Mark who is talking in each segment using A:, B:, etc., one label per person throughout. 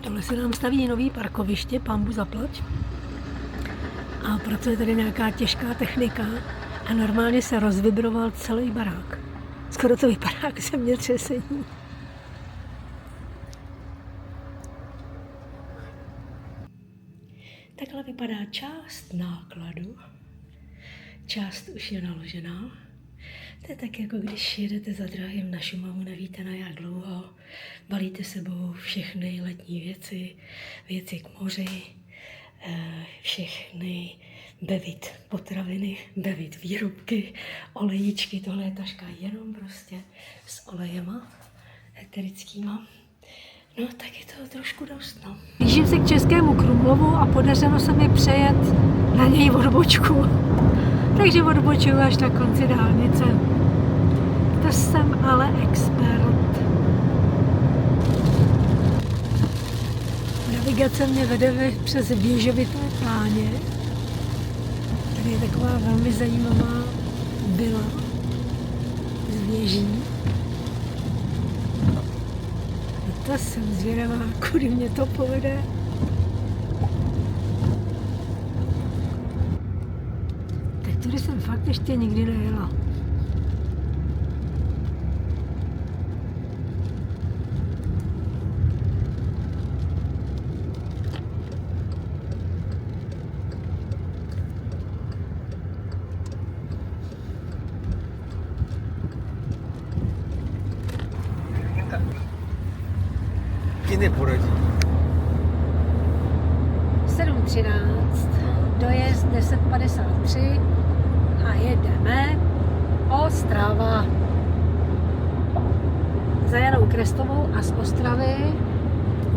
A: Dole se nám staví nový parkoviště, pánbůh zaplať. A proto je tady nějaká těžká technika a normálně se rozvibroval celý barák. Skoro to vypadá jako zemětřesení. Takhle vypadá část nákladu. Část už je naložená. To je tak, jako když jedete za drahým na Šumavu, nevíte na jak dlouho. Balíte sebou všechny letní věci, věci k moři, všechny bevit potraviny, bevit výrobky, olejíčky. Tohle je taška jenom prostě s olejema eterickýma. No, tak je toho trošku dost, no. Blížím se k Českému Krumlovu a podařilo se mi přejet na něj odbočku. Takže odbočuju až na konci dálnice. To jsem ale expert. Navigace mě vede přes Běžovité pláně. Tady je taková velmi zajímavá vila z věží. A to jsem zvědavá, kudy mě to povede. Tak tudy jsem fakt ještě nikdy nejela.
B: Neporadí.
A: 7:13, dojezd 10:53 a jedeme Ostrava. Za Janou Krestovou a z Ostravy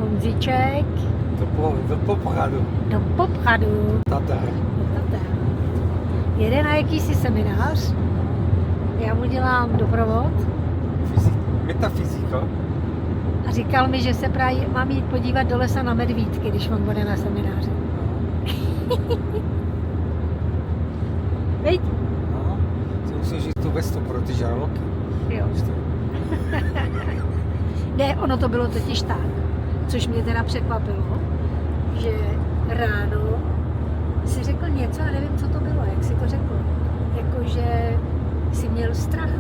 A: Honzíček
B: Do Popradu.
A: do Popradu.
B: Tatar.
A: Jede na jakýsi seminář, já mu dělám doprovod
B: Metafyzika.
A: a říkal mi, že se právě mám jít podívat do lesa na medvídky, když on bude na semináři. Viď?
B: No, si musíš říct tu vestu pro ty žraloky.
A: Jo. Ne, ono to bylo totiž tak, což mě teda překvapilo, že ráno si řekl něco a nevím, co to bylo, jak si to řekl. Jakože si měl strach.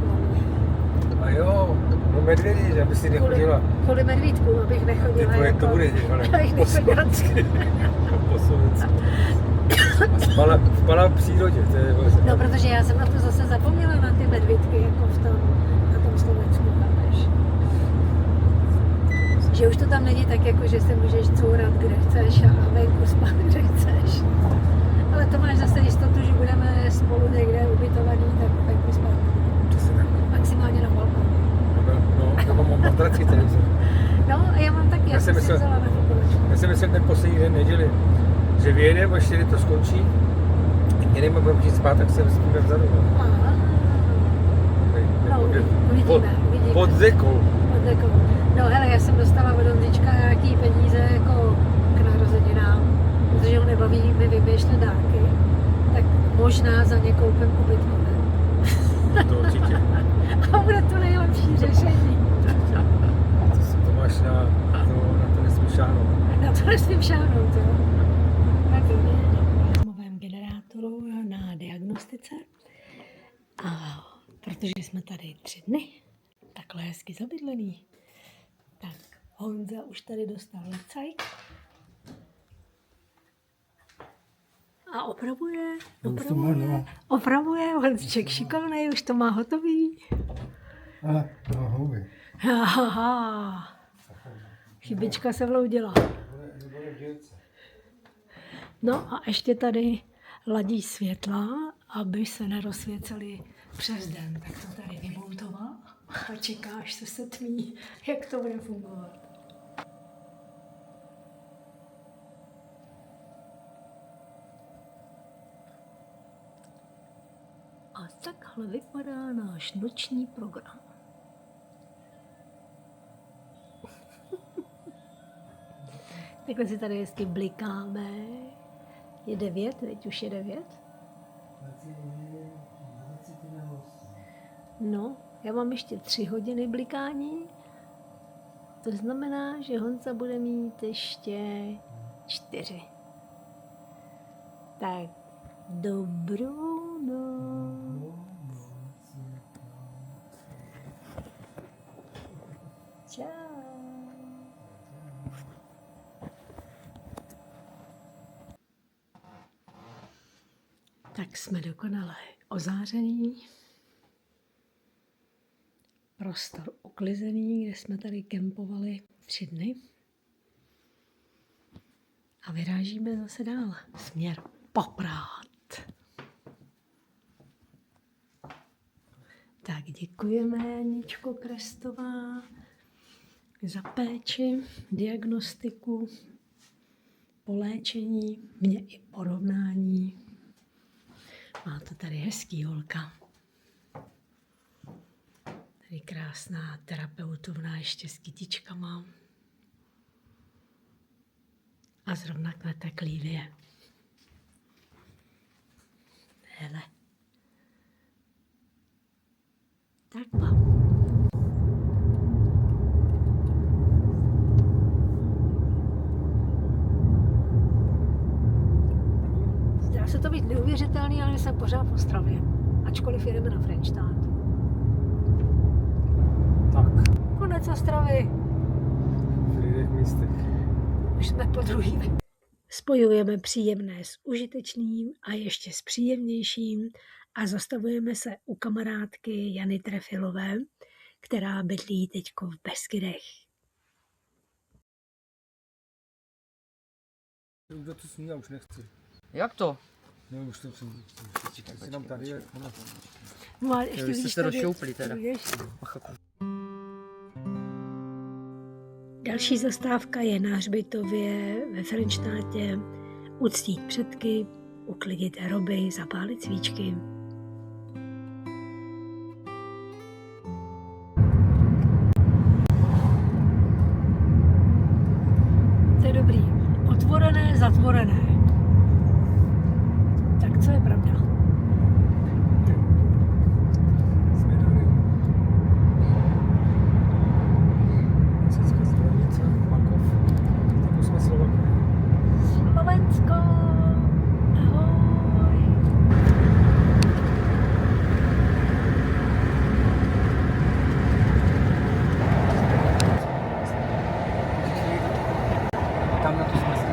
B: A jo, no medvědí, že aby si nechodila.
A: Kvůli medvídkům, abych nechodila.
B: Typu, jak to bude, ale po slovensky. Po slovensky. Vpala v přírodě, to je...
A: No, protože já jsem na to zase zapomněla, na ty medvídky, jako na tom Slovensku, chápeš? Že už to tam není tak, jako že se můžeš courat, kde chceš a venku spát, kde chceš. Ale to máš zase jistotu, že budeme spolu někde ubytovaný, tak venku spát. Maximálně na balkonu.
B: No, já mám matraci televizor.
A: No, a já mám taky, já jsem si vzala na pokočku.
B: Já jsem myslel ten poslední den neděli, že vyjedeme, až 4 to skončí, jedeme a budeme jít spát, tak se spíme vzadu.
A: Aha. No, uvidíme.
B: Pod dekou.
A: No hele, já jsem dostala od Ondřička nějaký peníze jako k narozeninám, protože ho nebaví mi vymýšlet dárky, tak možná za ně koupím ubytku, ne?
B: To určitě.
A: A bude to nejlepší řešení.
B: To máš na to nesmíš šáhnout.
A: Na to nesmím šáhnout, jo. Tak to je. V mém generátoru na diagnostice. A protože jsme tady 3 dny, takhle hezky zabydlený, tak Honza už tady dostal lecajk a opravuje, Honzček šikovnej, už to má hotový. Aha, chybička se vloudila. No a ještě tady ladí světla, aby se nerozsvěcely přes den. Tak to tady vymontoval a čeká, až se setmí, jak to bude fungovat. A takhle vypadá náš noční program. Takhle si tady hezky blikáme. Je 9, teď už je 9. No, já mám ještě 3 hodiny blikání To znamená, že Honza bude mít ještě 4. Tak dobrou noc. Čau. Tak jsme dokonale ozářený. Prostor uklizený, kde jsme tady kempovali 3 dny. A vyrážíme zase dál. Směr Poprad. Tak děkujeme, Janičko Krestová, za péči, diagnostiku, poléčení, mě i porovnání. Má to tady hezký holka. Tady krásná terapeutovna ještě s kytičkama. A zrovna kvete klívie. Hele. Takhle. Zdá se to být neuvěřitelný, ale jsem pořád v Ostravě. Ačkoliv jedeme na Frenštát.
B: Tak.
A: Konec Ostravy.
B: V lidech místech.
A: Už jsme po druhý. Spojujeme příjemné s užitečným a ještě s příjemnějším a zastavujeme se u kamarádky Jany Trefilové, která bydlí teďko v Beskydech.
B: Už to smí, já už nechci.
C: Jak to?
B: Ne, už to chci. Si nám tady je.
A: No a
C: Jo,
A: ještě
C: vy jste
A: vidíš
C: se
A: tady,
C: rozšoupli teda.
A: vidíš?
C: Machaku.
A: Další zastávka je na hřbitově ve Frenštátě. Uctít předky, uklidit hroby, zapálit svíčky. To je dobrý. Otvorené, zatvorené. Tak co je pravda?
B: Jsme tady. Česká zbranice, Makov. Tak jsme Slovaky.
A: Slovensko! Ahoj!
C: Tam na to jsme si.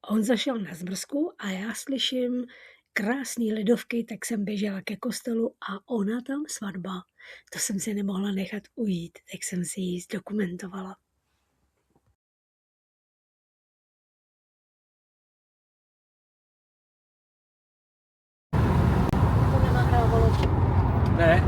A: On zašel na zmrzku a já slyším krásný ledovky, tak jsem běžela ke kostelu a ona tam svatba. To jsem si nemohla nechat ujít, tak jsem si ji zdokumentovala. To nenahrávalo.
C: Ne.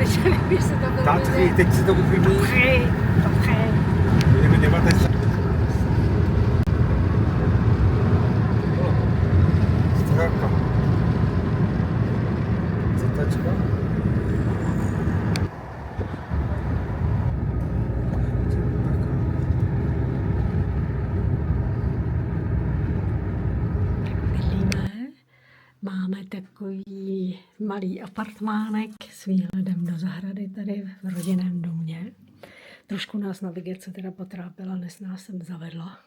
A: teď se nevím, jestli to bylo.
B: Tatry, teď se to uklidní.
A: Dobře.
B: Budeme debatovat. Straka. Citačka.
A: Máme takový malý apartmánek s výhledem do zahrady tady v rodinném domě. Trošku nás navigace teda potrápila, než nás sem zavedla.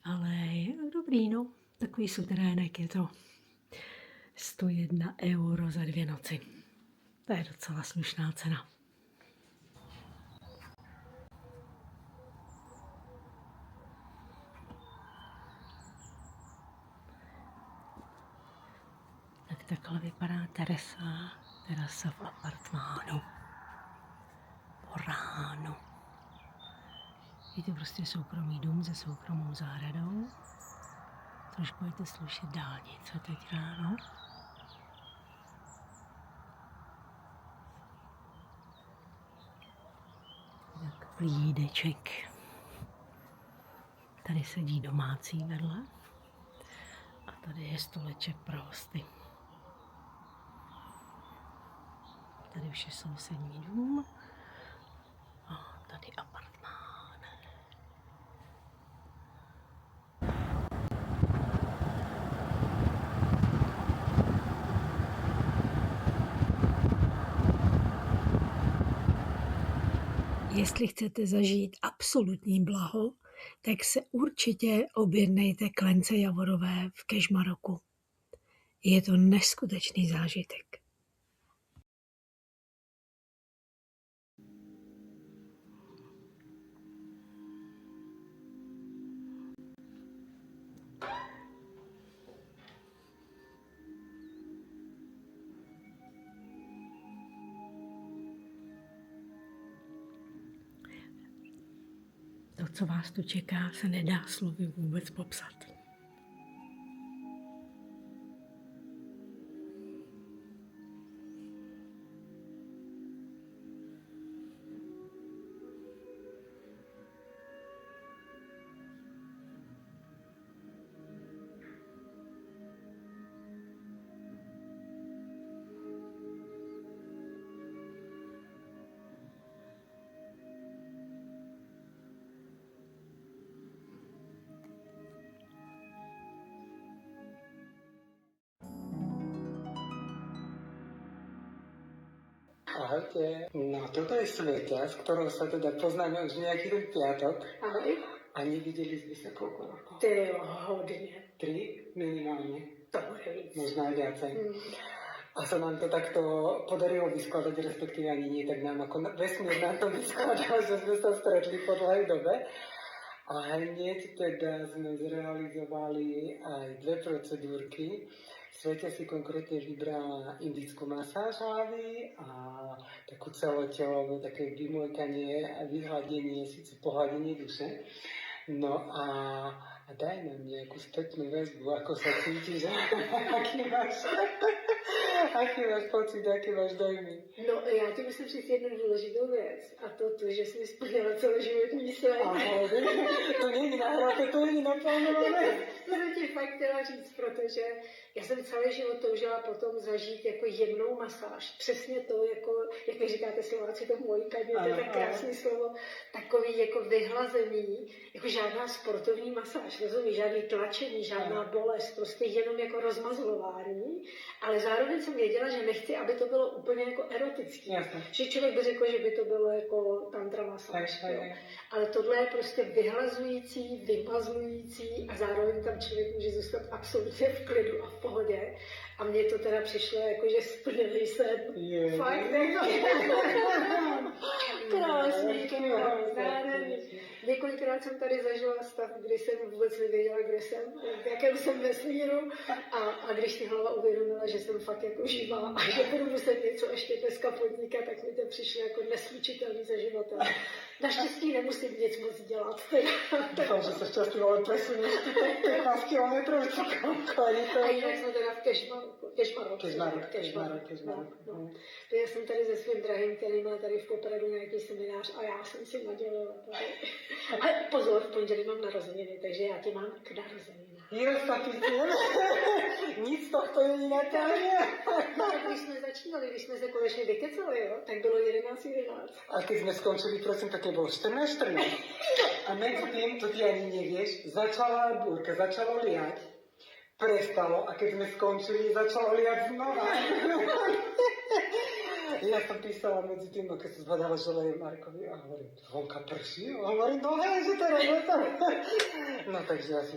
A: Ale je dobrý, no. Takový suterének je to 101 € za 2 noci. To je docela slušná cena. Takhle vypadá terasa v apartmánu. Po ránu. Je to prostě soukromý dům se soukromou zahradou. Trošku budete slyšet dálnice teď ráno. Tak plídeček. Tady sedí domácí vedle. A tady je stoleček pro hosty. Tady už je sousední dům a tady apartmán. Jestli chcete zažít absolutní blaho, tak se určitě objednejte klence javorové v Kežmaroku. Je to neskutečný zážitek. To, co vás tu čeká, se nedá slovy vůbec popsat.
B: Ahojte. No toto je Sveta, s ktorou sa teda poznáme už nejaký ten piatok.
A: Ahoj.
B: A nevideli sme sa koľko rokov?
A: Ty jo, hodně.
B: 3 minimálne.
A: To bude víc.
B: Možno aj viacej. A sa nám to takto podarilo vyskladať, respektíve ani nie, tak nám ako vesmír nám to vyskladal, že sme sa stretli po dlhej dobe. A hneď teda sme zrealizovali aj 2 procedúrky. Sveta si konkrétne vybrala indickú masáž hlavy a takú celotelové také vymojkanie a vyhladenie, síce pohľadenie duše. No a daj nám nejakú spätnú väzbu, ako sa cítiš, aký máš pocit, aký máš dojmy.
A: No, já ti musím říct jednu důležitou věc, a to že jsi splnila celoživotní sen.
B: Ahoj, to není nahráté, to není naplánované.
A: To jsem ti fakt chtěla říct, protože já jsem celý život toužila potom zažít jako jemnou masáž. Přesně to, jako, jak vy říkáte Slováci, to mojkaně, to je tak krásné slovo, takový jako vyhlazený, jako žádná sportovní masáž, rozumíš, žádný tlačení, žádná bolest, prostě jenom jako rozmazlování, ale zároveň jsem věděla, že nechci, aby to bylo úplně jako erotický.
B: Jasně.
A: Že člověk by řekl, že by to bylo jako tantra masáž. Ale tohle je prostě vyhlazující, vymazlující a zároveň tam člověk může zůstat absolutně v klidu a v pohodě. A mně to teda přišlo jako, že splněný sen. Fakt jako. Krásný, nádherný. Několikrát jsem tady zažila stav, kdy jsem vůbec nevěděla, kde jsem, v jakém jsem vesmíru. A když si hlava uvědomila, že jsem fakt jako živá a že budu muset něco ještě dneska podnikat, tak mi to přišlo jako neslučitelný se životem. Naštěstí nemusím nic moc dělat.
B: Doufám, že se šťastný, ale presuneš ty 15 kilometrů
A: A jinak jsme teda v Kežmaru.
B: Kežmaru.
A: Já jsem tady se svým drahým, který má tady v Popradu nějaký seminář a já jsem si nadělala. A pozor, v pondělí mám narozeniny, takže já ti mám k narozeninám.
B: Nic z tohto není natáhne.
A: Když jsme začínali, když jsme se konečně vykecali, jo, tak bylo 11:11.
B: A keď sme skončili, prosím, tak bolo 14:14. A medzi tým, to ty ani nevieš, začala búrka, začalo liať, prestalo a keď sme skončili, začalo liať znova. Ja som písala medzi tým, keď som zbadala, že leje Markovi a hovorím, vonka prší? A hovorím, no hej, že to robota. No takže asi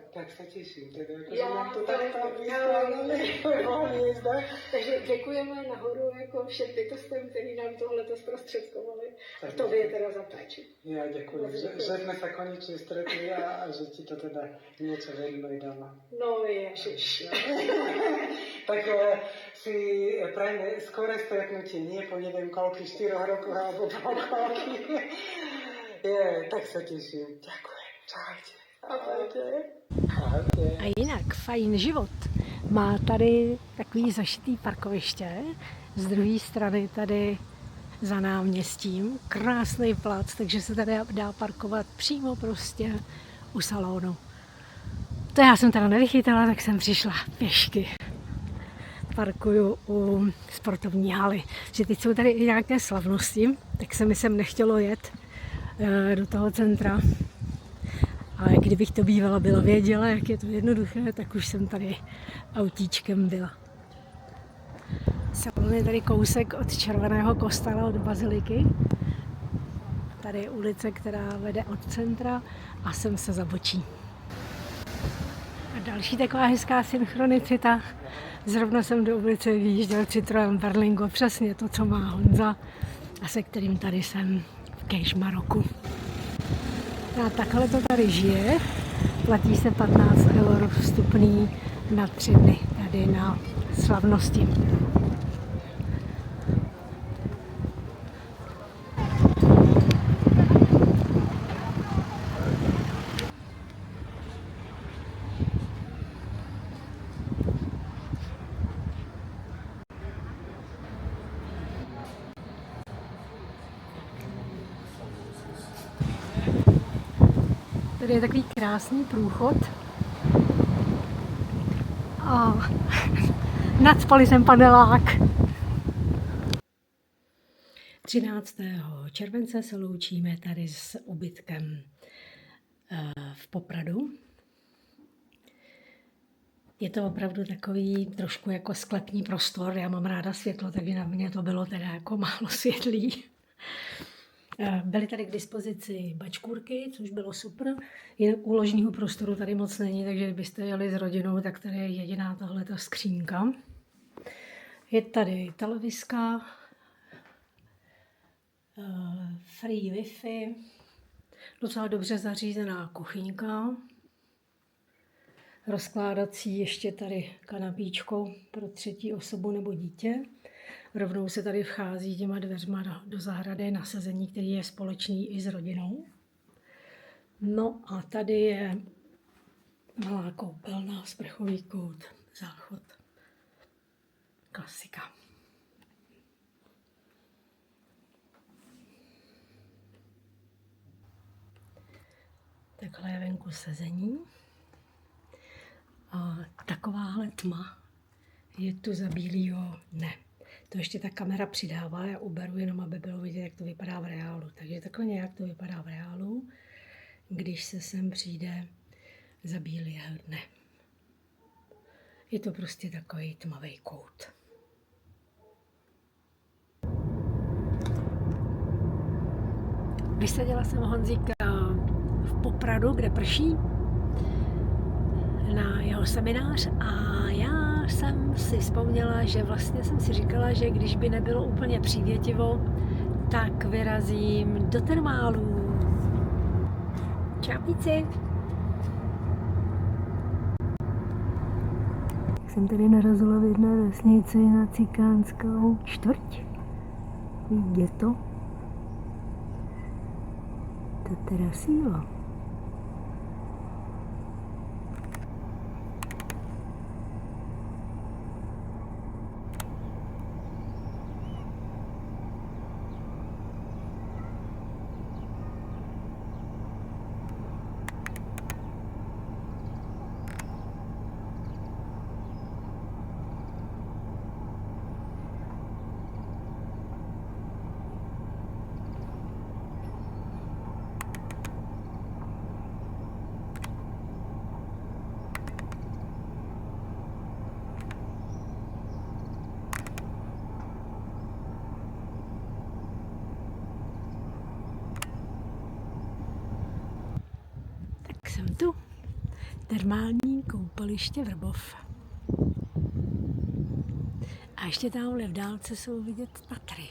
B: tak sa teším, teda, akože nám to takto vystrádali po hniezdách.
A: Takže děkujeme nahoru jako všem bytostem, který nám tohleto zprostředkovali. A to je teda za péči.
B: Ja ďakujem, že sme sa konečne stretli a že ti to teda niečo veľmi dáva.
A: No ježiš.
B: Tak si prajme skore stretnutie, nie po neviem koľkých 4 rokoch alebo koľky. Tak sa teším. Ďakujem. Čaute. Ahojte. Ahojte.
A: A jinak fajn život. Má tady takový zašitý parkoviště, z druhé strany tady za náměstím, krásný plac, takže se tady dá parkovat přímo prostě u salonu. To já jsem teda nevychytala, tak jsem přišla pěšky. Parkuju u sportovní haly. Že teď jsou tady i nějaké slavnosti, tak se mi sem nechtělo jet do toho centra. Ale kdybych to bývala věděla, jak je to jednoduché, tak už jsem tady autíčkem byla. Salon je tady kousek od Červeného kostela, od baziliky. Tady je ulice, která vede od centra a sem se zabočí. A další taková hezká synchronicita. Zrovna jsem do ulice vyjížděl Citroën Berlingo, přesně to, co má Honza a se kterým tady jsem v Kežmaroku. A takhle to tady žije. Platí se 15 € vstupný na 3 dny tady na slavnosti. Tady je takový krásný průchod a nadspali jsem panelák. 13. července se loučíme tady s ubytkem v Popradu. Je to opravdu takový trošku jako sklepní prostor, já mám ráda světlo, takže na mě to bylo teda jako málo světlý. Byly tady k dispozici bačkůrky, což bylo super. U ložního prostoru tady moc není, takže kdybyste jeli s rodinou, tak tady je jediná tahleta skřínka. Je tady televizka, free Wi-Fi, docela dobře zařízená kuchyňka, rozkládací ještě tady kanapíčko pro 3. osobu nebo dítě. Rovnou se tady vchází těma dveřma do zahrady na sezení, který je společný i s rodinou. No a tady je malá koupelna, sprchový kout, záchod. Klasika. Takhle je venku sezení. A takováhle tma je tu za bílýho dne. To ještě ta kamera přidává, já uberu jenom, aby bylo vidět, jak to vypadá v reálu. Takže takhle nějak to vypadá v reálu, když se sem přijde za bílého dne. Je to prostě takový tmavý kout. Vyseděla jsem Honzíka v Popradu, kde prší, na jeho seminář a já jsem si vzpomněla, že vlastně jsem si říkala, že když by nebylo úplně přívětivo, tak vyrazím do termálů. Čaupici! Jsem tady narazila v jedné vesnici na cikánskou čtvrť. Vidíte to? to teda síla. Jsem tu, termální koupaliště Vrbov. A ještě tamhle v dálce jsou vidět Tatry.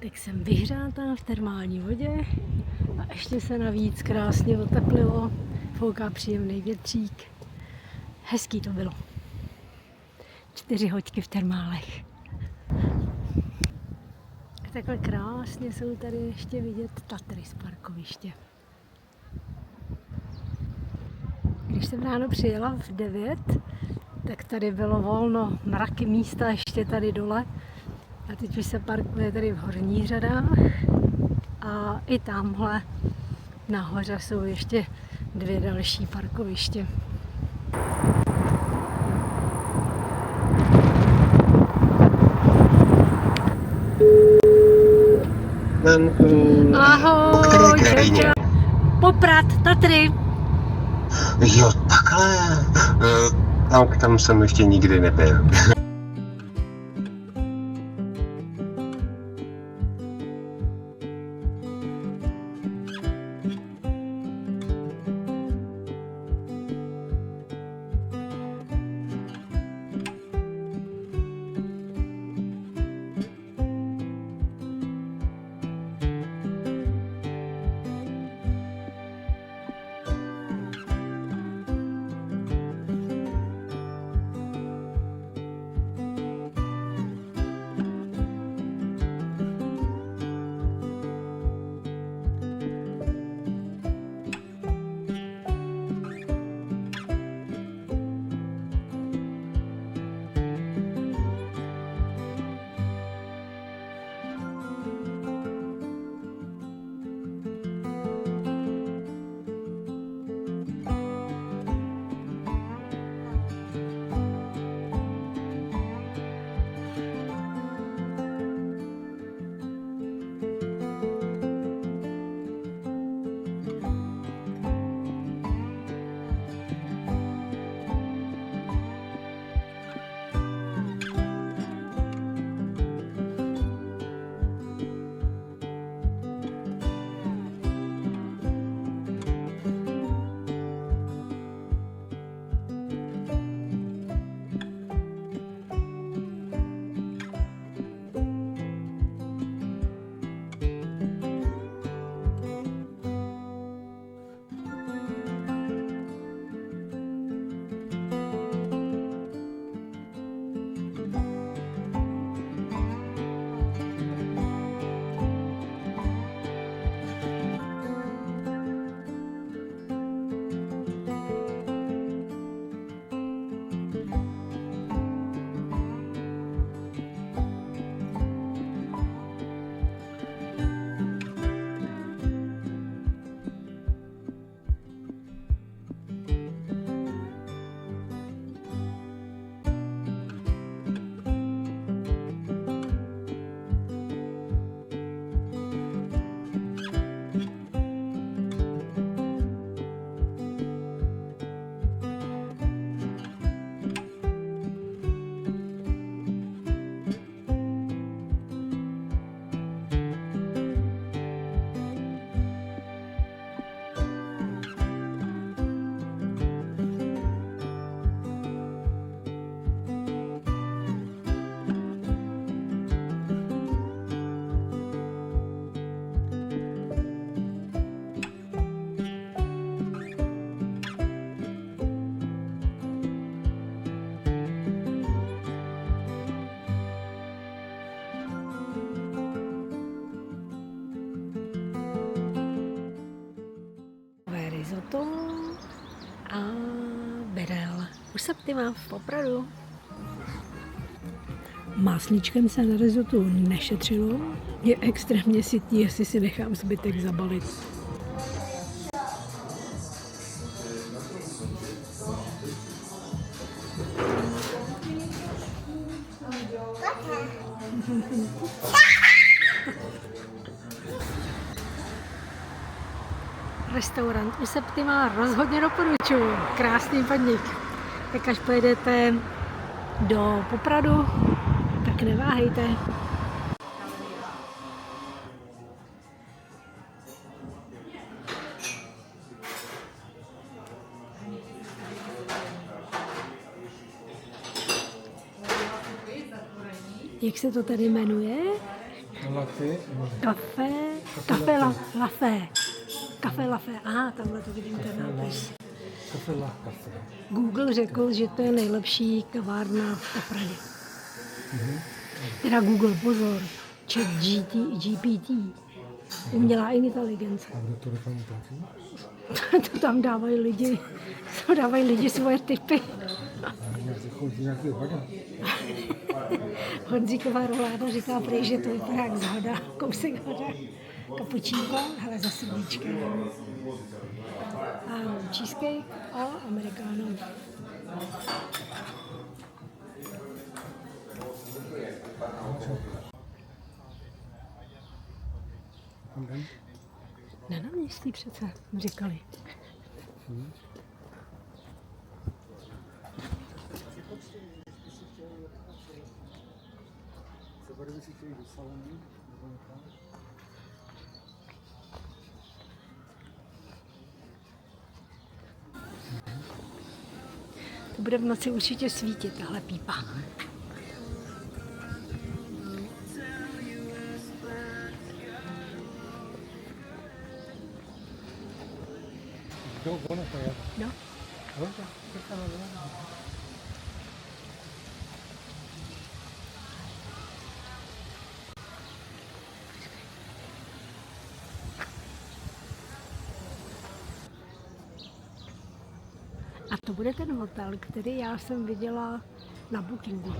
A: Tak jsem vyhřátá v termální vodě a ještě se navíc krásně oteplilo, fouká příjemný větřík. Hezký to bylo. 4 hoďky v termálech. A takhle krásně jsou tady ještě vidět Tatry z parkoviště. Když jsem ráno přijela v 9, tak tady bylo volno, mraky místa ještě tady dole. A teď už se parkuje tady v horních řadách a i tamhle nahoře jsou ještě 2 další parkoviště. Ahoj, čau. Poprad, Tatry.
D: Jo, takhle. Tam jsem ještě nikdy nebyl.
A: U Septima v Popradu. Máslíčkem se na rizotu nešetřilo. Je extrémně sytý, jestli si nechám zbytek zabalit. Restaurant u Septima rozhodně doporučuji. Krásný podnik. Tak až pojedete do Popradu, tak neváhejte. Jak se to tady jmenuje? Café Lafé. Café Lafé. Aha, tamhle to vidím ten nápis. Google řekl, že to je nejlepší kavárna v Popradě. Teda Google, pozor. Chat GPT. Umělá inteligence.
E: A kdo to reklamu platí?
A: To tam dávají lidi svoje tipy.
E: Nějaký hoda.
A: Honzíková roláda říká prý, že to vypadá jak zhoda, kousek hoda. Kapučínko, hele za srdíčkem. A cheesecake a americano. Na náměstí přece, říkali. To bude v noci určitě svítit, tahle pípa.
E: Jo, ono to je.
A: No. A to bude ten hotel, který já jsem viděla na Bookingu.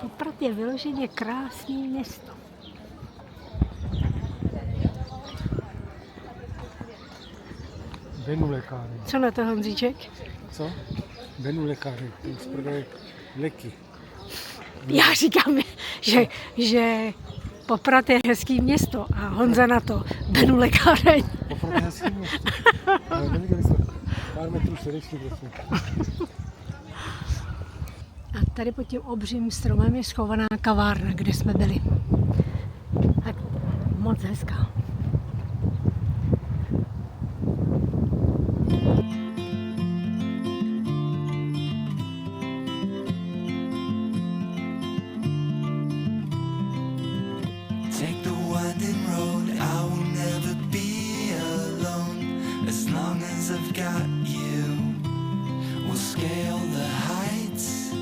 A: Poprad je vyloženě krásný město.
E: Benu lékárny.
A: Co na to, Honzíček?
E: Co? Benu lékárny, ten prodaje léky.
A: Já říkám, že Poprad je hezký město a Honza na to Benu lékáreň.
E: Poprad je hezký město. Ale neviděli jsme pár metrů čtverečních vlastně.
A: A tady pod tím obřím stromem je schovaná kavárna, kde jsme byli. Tak moc hezká.
F: Take the winding road, I will never be alone. As long as I've got you, we'll scale the heights,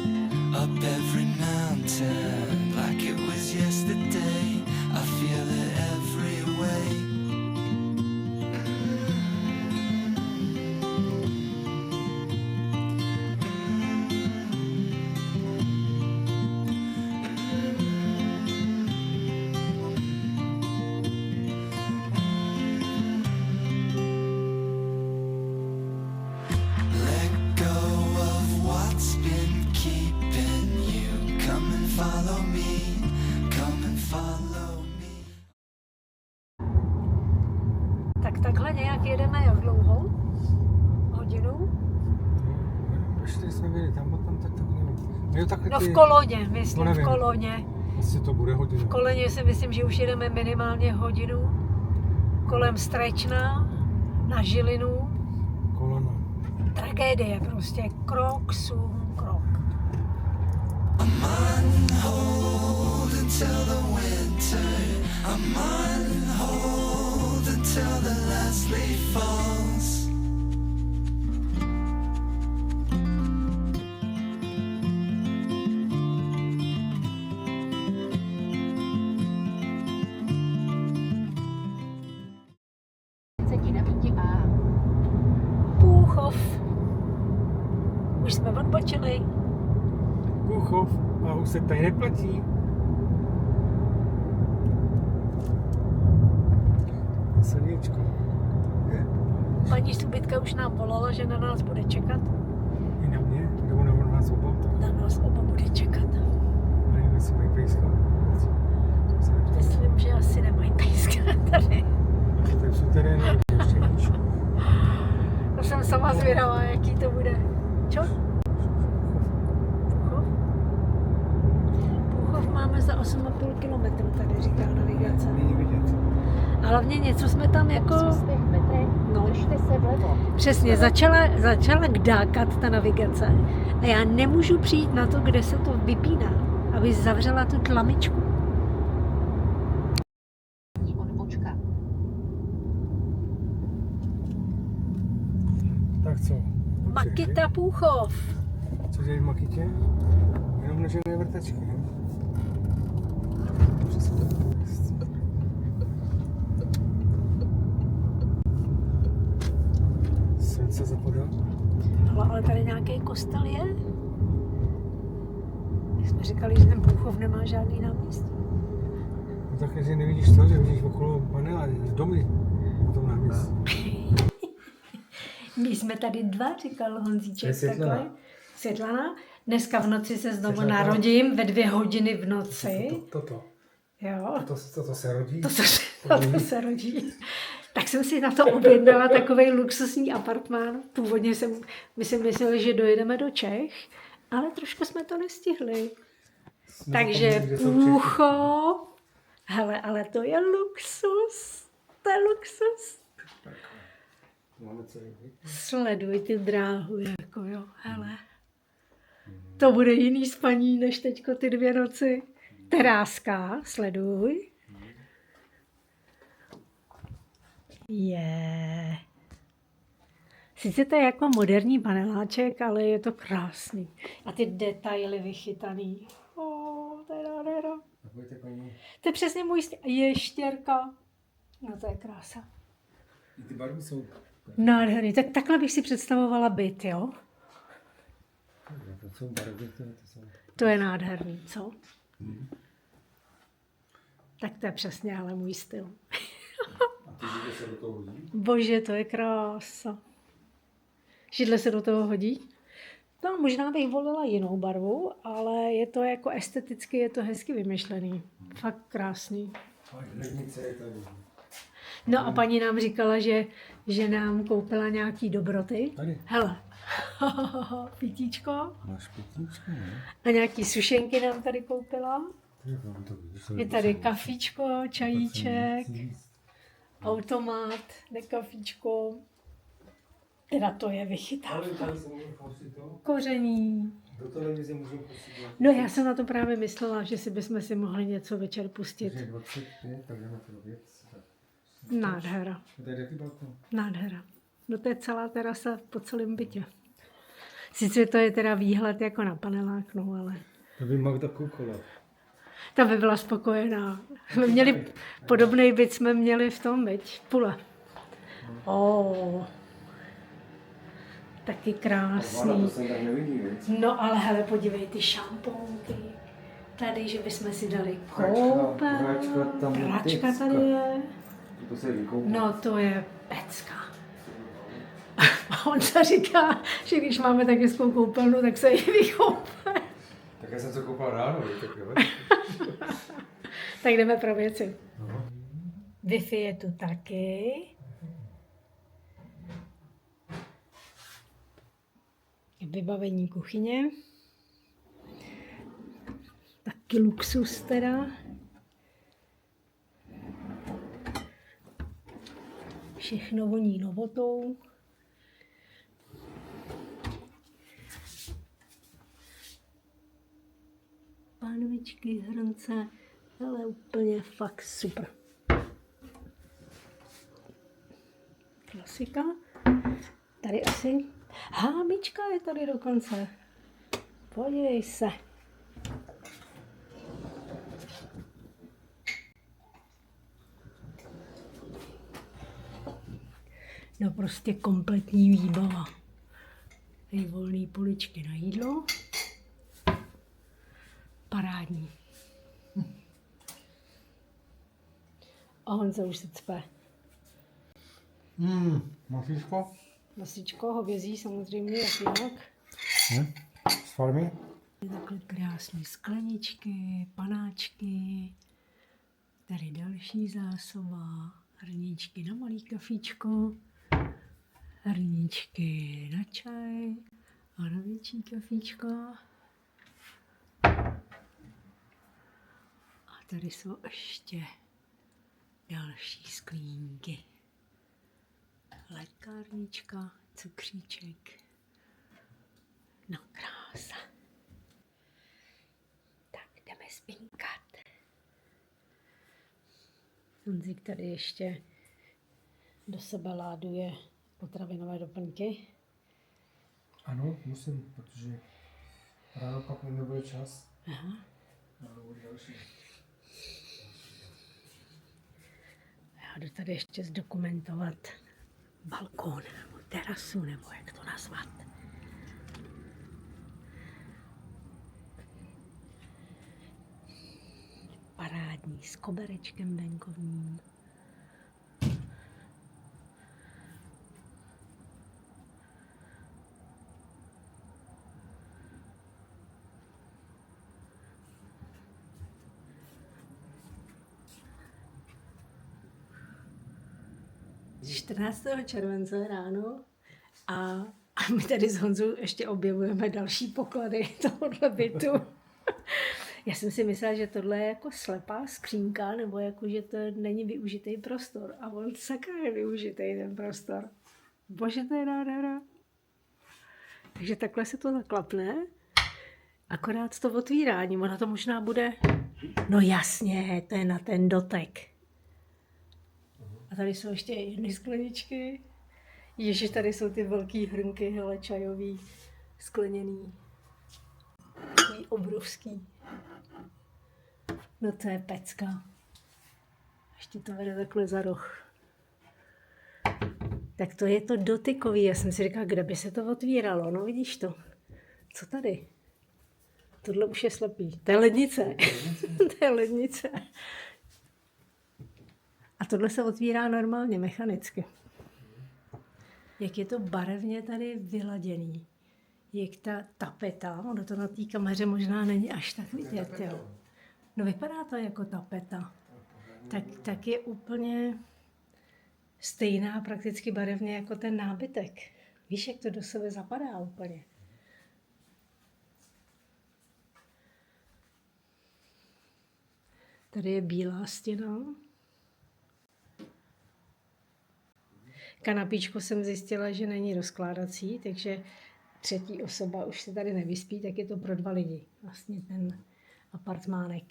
F: up every mountain, like it was yesterday. I feel it every way. Let go of what's been keeping you. Come and follow me, come and follow me.
A: Tak takhle nějak jedeme jak dlouho? Hodinu?
E: Ještě jsme byli tam, tak nevím. Jo, tak
A: No v Koloně, myslím,
E: nevím.
A: v Koloně.
E: Asi to bude hodinu.
A: V Koloně si myslím, že už jedeme minimálně hodinu. Kolem Strečna, na Žilinu.
E: Kolona.
A: Tragédie prostě, krok, sum, krok.
F: I'm on hold until the winter. I'm on hold until the last leaf falls.
E: Půchov a Husek tady neplatí. Silničko.
A: Paní Subitka už nám volala, že na nás bude čekat.
E: I na mě? Nebo na nás oba?
A: Na nás oba bude čekat.
E: Nevím, jestli mají pejska.
A: Myslím, že asi nemají pejska tady.
E: To je v suterénu, ještě níž.
A: To jsem sama zvědavá, jaký to bude. Čo? Půchov? Půchov máme za 8,5 kilometru, tady říká navigace.
E: Není vidět.
A: A hlavně něco jsme tam jako... No,
G: se vlevo.
A: přesně, začala kdákat ta navigace. A já nemůžu přijít na to, kde se to vypíná, aby zavřela tu tlamičku.
G: Odbočka.
E: Tak co?
A: Makita Půchov.
E: Co dělají v Makitě? Jenom nažené vrtačky, ne? Slunce zapadá.
A: Ale tady nějaký kostel je? My jsme říkali, že ten Půchov nemá žádný náměstí.
E: No tak když nevidíš to, že vidíš okolo panela, domy na tom náměstí.
A: My jsme tady dva, říkal Honzíček.
E: To je Světlana.
A: Takhle. Světlana. Dneska v noci se znovu
E: Světlana.
A: narodím ve 2 hodiny v noci.
E: Toto
A: Jo,
E: se rodí.
A: to se rodí. Tak jsem si na to objednala takovej luxusní apartmán. Původně my si mysleli, že dojedeme do Čech, ale trošku jsme to nestihli. Takže Půchov. Hele, ale to je luxus. To je luxus.
E: Máme celý vík.
A: Sleduj ty dráhu, jako jo, hele. To bude jiný spaní, než teďko ty 2 noci. Teráska, sleduj. Je. Sice to je jako moderní paneláček, ale je to krásný. A ty detaily vychytaný. To je nádhera. To je přesně můj ještěrka. No to je krása.
E: I ty barvy jsou...
A: Nádherný. Tak takhle bych si představovala byt, jo?
E: To jsou barvy,
A: To je nádherný, co? Tak to je přesně ale můj styl.
E: A ty židle se do toho hodí?
A: Bože, to je krása. Židle se do toho hodí? No, možná bych volila jinou barvu, ale je to jako esteticky, je to hezky vymyšlený. Fakt krásný.
E: A lednice je tady.
A: No a paní nám říkala, že nám koupila nějaký dobroty.
E: Tady.
A: Hele, pitíčko.
E: Máš pitíčko, ne?
A: A nějaký sušenky nám tady koupila. Je tady kafíčko, čajíček, automat, nekafíčko. Teda to je vychytávka. Koření.
E: Do televize můžeme pustit.
A: No já jsem na to právě myslela, že si bychom si mohli něco večer pustit.
E: 25, tak jdeme to věc.
A: Nádhera.
E: Tady jaký balkon?
A: Nádhera. No to je celá terasa po celém bytě. Sice to je teda výhled jako na panelák, no ale...
E: To by Magda koukala.
A: Ta by byla spokojená. Jsme měli podobný byt, jsme měli v tom byť. Pule. Taky krásný. No ale hele, podívej ty šamponky. Tady, že bychom si dali koupel. Pračka tady je. No to je pecka. A on se říká, že když máme tak hezkou koupelnu, tak se ji vykoupe.
E: Tak já jsem to koupal ráno, tak jo.
A: Tak jdeme pro věci. Wi-Fi je tu taky. Vybavení kuchyně. Taky luxus teda. Všechno voní novotou. Pánvičky, hrnce, ale úplně fakt super. Klasika. Tady asi hámička je tady dokonce. Podívej se. No prostě kompletní výbava. Tady volný poličky na jídlo. Parádní. A Honza už se cpe.
E: Masíčko?
A: Masíčko, hovězí samozřejmě, jak jinak.
E: Z farmy?
A: Takhle krásné skleničky, panáčky. Tady další zásoba. Hrníčky na malý kafíčko. Hrníčky na čaj. A na větší kafíčko. A tady jsou ještě další sklínky. Lékárnička, cukříček. No krása. Tak jdeme spinkat. Honzik tady ještě do sebe láduje potravinové doplňky.
E: Ano, musím, protože ráno pak nebude čas.
A: Aha.
E: Ráno bude další.
A: Já jdu tady ještě zdokumentovat balkón, nebo terasu, nebo jak to nazvat. Parádní s koberečkem venkovním. Z 14. července ráno a my tady s Honzou ještě objevujeme další poklady tohohle bytu. Já jsem si myslela, že tohle je jako slepá skřínka, nebo jako, že to není využitý prostor. A on sakra je využitý ten prostor. Bože, to je nádhera. Takže takhle se to zaklapne. Akorát to otvírání, ona to možná bude... No jasně, to je na ten dotek. A tady jsou ještě jedny skleničky. Ježi, tady jsou ty velký hrnky, hele, čajový, skleněný. Takový obrovský. No to je pecka. Ještě to vede takhle za roh. Tak to je to dotykový. Já jsem si říkala, kde by se to otvíralo. No vidíš to. Co tady? Tohle už je slepý. To je lednice. To je lednice. A tohle se otvírá normálně, mechanicky. Jak je to barevně tady vyladěný. Jak ta tapeta, ono to na té kameře možná není až tak vidět, jo. No vypadá to jako tapeta. Tak je úplně stejná prakticky barevně jako ten nábytek. Víš, jak to do sebe zapadá úplně. Tady je bílá stěna. Kanapíčko jsem zjistila, že není rozkládací, takže třetí osoba už se tady nevyspí, tak je to pro 2 lidi. Vlastně ten apartmánek.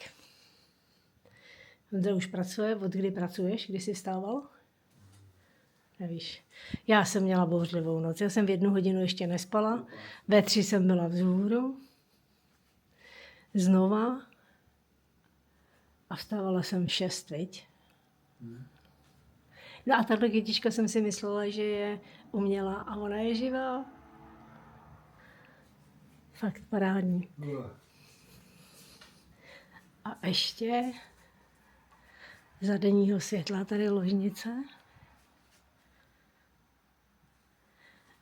A: Ondra už pracuje. Od kdy pracuješ? Kdy jsi vstával? Nevíš. Já jsem měla bouřlivou noc. Já jsem v 1 hodinu ještě nespala. Ve 3 jsem byla vzhůru. Znova. A vstávala jsem v 6, viď? No a tato kytička jsem si myslela, že je umělá a ona je živá. Fakt parádní. A ještě za denního světla tady ložnice.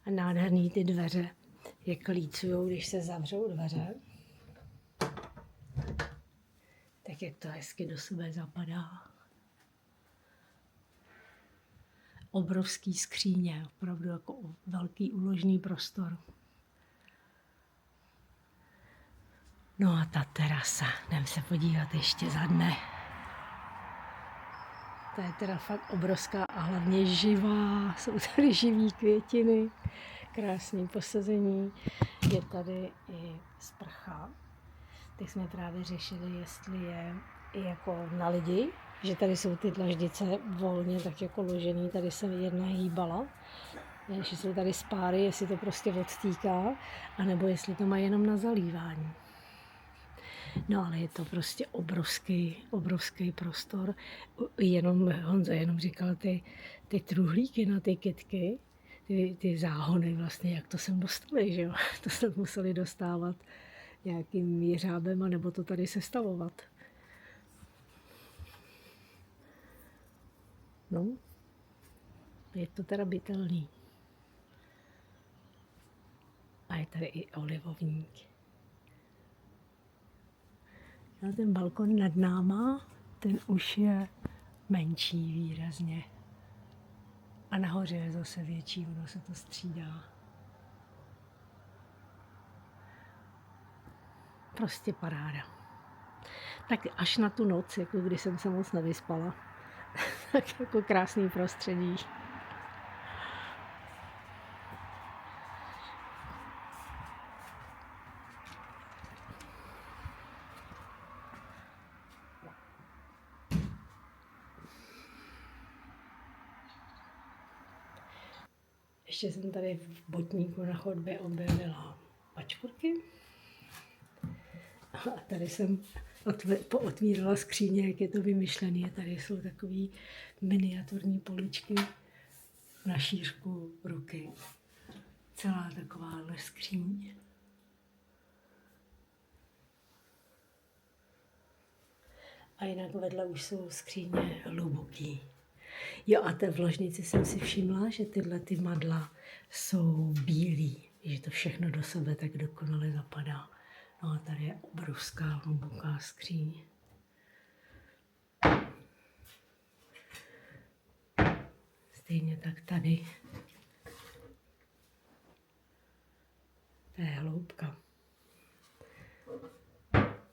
A: A nádherný ty dveře, jak lícujou, když se zavřou dveře. Tak jak to hezky do sebe zapadá. Obrovský skříně, opravdu jako velký úložný prostor. No a ta terasa, jdem se podívat ještě za dne. Ta je teda fakt obrovská a hlavně živá, jsou tady živý květiny, krásný posazení, je tady i sprcha. Tak jsme právě řešili, jestli je i jako na lidi, že tady jsou ty dlaždice volně tak jako ložený, tady se jedna hýbala, že jsou tady spáry, jestli to prostě odtýká, anebo jestli to má jenom na zalívání. No ale je to prostě obrovský prostor. Honza jenom říkal ty truhlíky na ty kytky, ty záhony vlastně, jak to sem dostali, že jo? To se museli dostávat nějakým jeřábem, nebo to tady sestavovat. No, je to teda bytelný. A je tady i olivovník. No, ten balkon nad náma, ten už je menší výrazně. A nahoře je zase větší, ono se to střídá. Prostě paráda. Tak až na tu noc, jako když jsem se moc nevyspala, tak jako krásný prostředí. Ještě jsem tady v botníku na chodbě objevila pačkurky. A tady jsem pootvírala skříně, jak je to vymyšlené. Tady jsou takové miniaturní poličky na šířku ruky. Celá takováhle skříň. A jinak vedle už jsou skříně hluboký. Jo, a té v ložnici jsem si všimla, že tyhle ty madla jsou bílý, že to všechno do sebe tak dokonale zapadá. No a tady je obrovská hluboká skříň. Stejně tak tady. To je hloubka.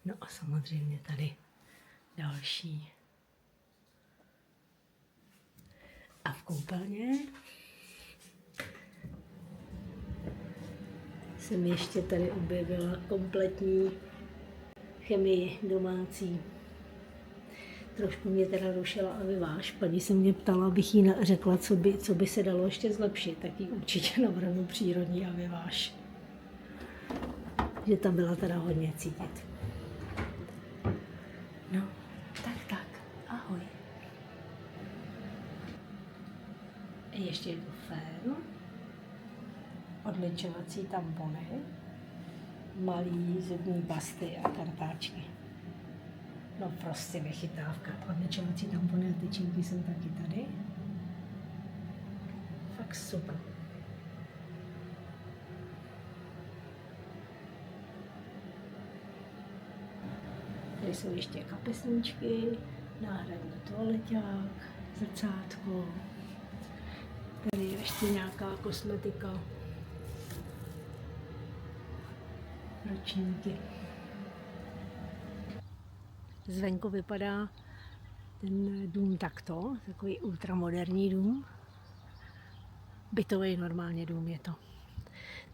A: No a samozřejmě tady další. A v koupelně jsem ještě tady objevila kompletní chemii domácí. Trošku mě teda rušila aviváž. Paní se mě ptala, abych jí řekla, co by se dalo ještě zlepšit. Tak jí určitě navrhnu přírodní aviváž. Že tam byla teda hodně cítit. No, tak, ahoj. Ještě je to fén, odličovací tampony, malý zubní pasty a kartáčky. No prostě vychytávka. Odličovací tampony a tyčinky jsou taky tady. Fakt super. Tady jsou ještě kapesničky, náhradní toaleťák, zrcátko. Tady je ještě nějaká kosmetika. Ročníky. Zvenku vypadá ten dům takto, takový ultramoderní dům. Bytový normálně dům je to.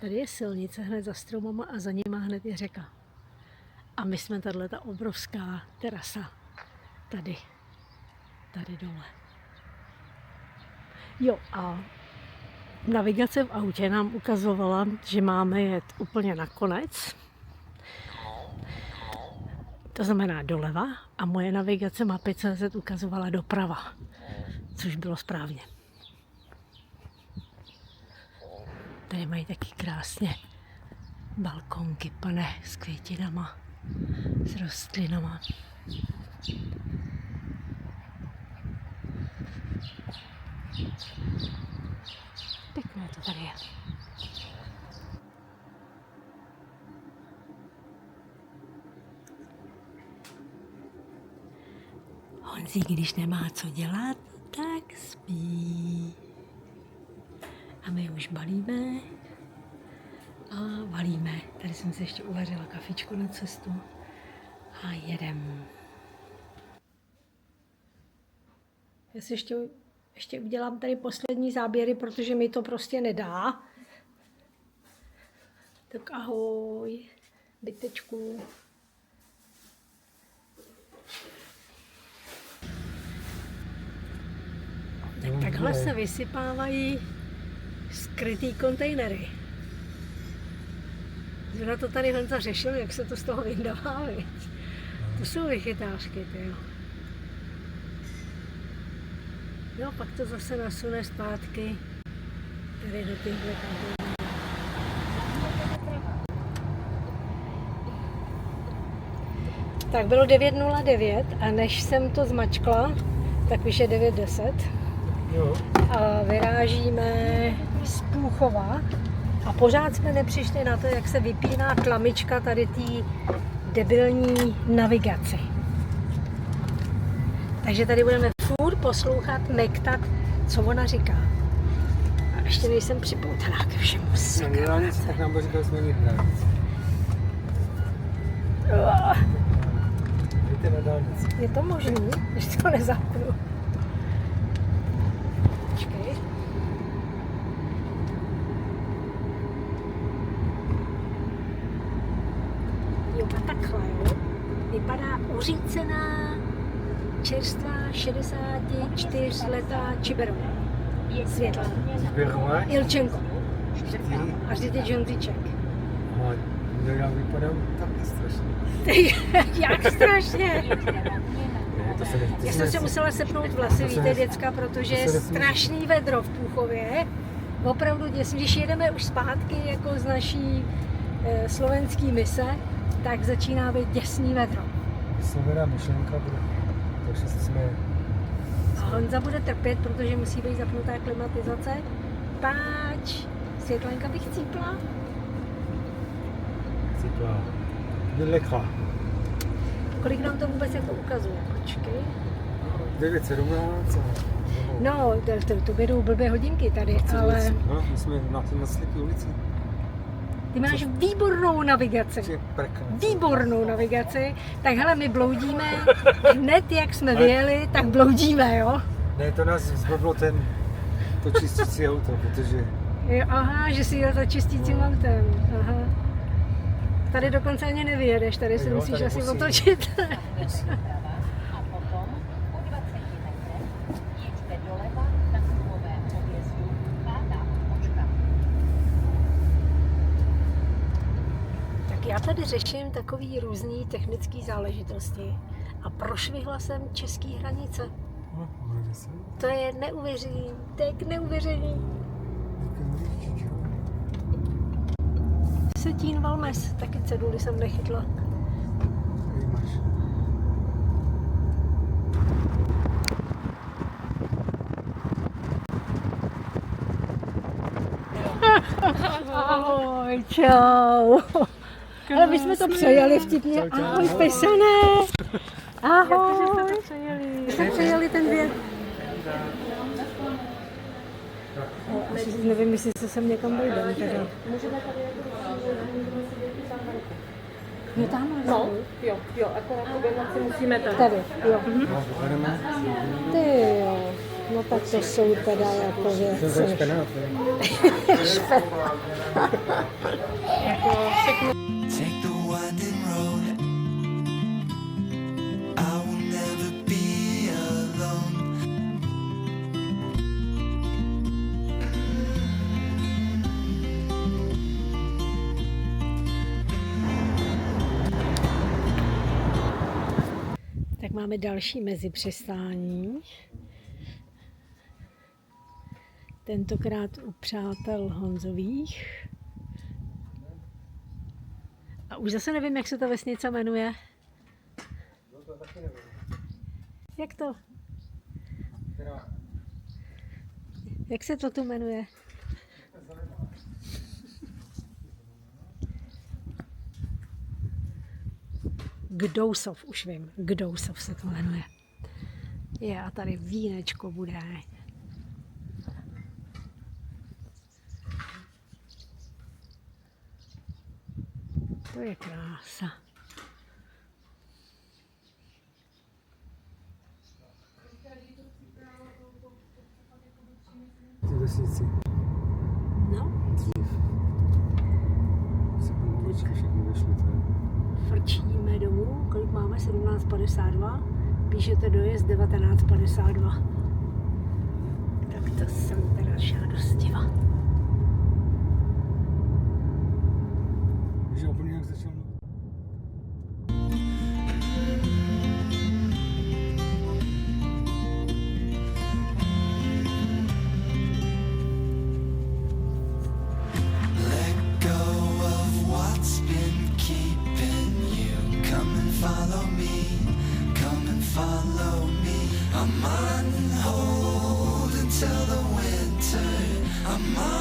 A: Tady je silnice hned za stromama a za nima hned je řeka. A my jsme tato obrovská terasa tady dole. Jo, a navigace v autě nám ukazovala, že máme jet úplně na konec. To znamená doleva a moje navigace mapy.cz ukazovala doprava, což bylo správně. Tady mají taky krásně balkonky plné s květinama, s rostlinama. Pěkné to tady je. Honzík, když nemá co dělat, tak spí. A my už balíme a valíme. Tady jsem si ještě uvařila kafičko na cestu a jedem. Já si ještě udělám tady poslední záběry, protože mi to prostě nedá. Tak ahoj, bytečku. Takhle se vysypávají skrytý kontejnery. Zrovna to tady Honza řešil, jak se to z toho vyndává, viď? To jsou vychytářky, tyjo. Jo, pak to zase nasune zpátky tady do těchto kontejnerů. Tak bylo 9:09 a než jsem to zmačkla, tak už je 9:10
E: Jo.
A: a vyrážíme z Půchova a pořád jsme nepřišli na to, jak se vypíná tlamička tady té debilní navigaci. Takže tady budeme furt poslouchat, mektat, co ona říká. A ještě nejsem připoutaná ke všemu.
E: Na dálnici, tak nám bude říkat, jsme mít dálnici. Jdete na dálnici.
A: Je to možný, když to nezapnu. Počkej. Jo, a takhle, jo. Vypadá uřícená, čerstvá 64letá Čiberová. Světla.
E: Běhové?
A: Ilčenko. A vždyť Žonziček.
E: No, já vypadám taky strašně.
A: Jak strašně.
E: Ne, to se nechci.
A: Já jsem se musela sepnout vlasy, víte, děcka, protože je strašný vedro v Půchově. Opravdu děsný. Když jedeme už zpátky jako z naší slovenské mise, tak začíná být děsný vedro.
E: Slovená myšlenka bude. Takže jsme...
A: A Honza bude trpět, protože musí být zapnutá klimatizace. Páč, světlenka bych cípla.
E: Cípla. Vylekla.
A: Kolik nám to vůbec jako ukazuje? Počkej.
E: 9:17
A: No, to budou blbé hodinky tady, ale
E: No, my jsme na slepé ulici.
A: ty máš výbornou navigaci. Výbornou navigaci. Tak hele, my bloudíme hned, jak jsme vyjeli, tak bloudíme, jo?
E: Ne, to nás zblblo to čistící auto, protože...
A: Jo, aha, že si jel za čistícím autem. Aha. Tady dokonce ani nevyjedeš, tady si
E: Jo,
A: musíš
E: tady
A: asi
E: musím.
A: otočit.
G: A potom o 20 metrech jeďte doleva na kruhovém objezdu pátá odbočka.
A: Tak já tady řeším takový různý technické záležitosti a prošvihla jsem český hranice.
E: No, bude se.
A: To je neuvěření, to je k neuvěření. Setín Valmes, taky ceduly jsem nechytla.
E: Tady máš.
A: Ahoj, čau. Ale my jsme to přejeli vtipně. Ahoj, pesané. Ahoj. My jsme přejeli ten věc. Nevím, jestli se sem někam dojdem teda. No tam
H: No, jo, akorát objednat si musíme tady.
A: Tady, jo.
E: No, bereme.
A: Ty jo. No tak to jsou teda jako
E: To je
A: věci.
E: špenát,
F: Take the winding road. I will never be alone.
A: Tak máme další mezipřistání. Tentokrát u přátel Honzových. A už zase nevím, jak se ta vesnice jmenuje. Jak to? Jak se to tu jmenuje? Kdousov, už vím. Kdousov se to jmenuje. Je, a tady vínečko bude. To je krása.
E: Ty vesnici.
A: No,
E: Dřív. Se tam uličky všechny vyšly, to je.
A: frčíme domů. Kolik máme? 17:52. Píšete dojezd 19:52. Tak to jsem teda žádostivá.
E: Víš, úplně jak začal...
F: Let go of what's been keeping you. Come and follow me. I'm on hold until the winter. I'm on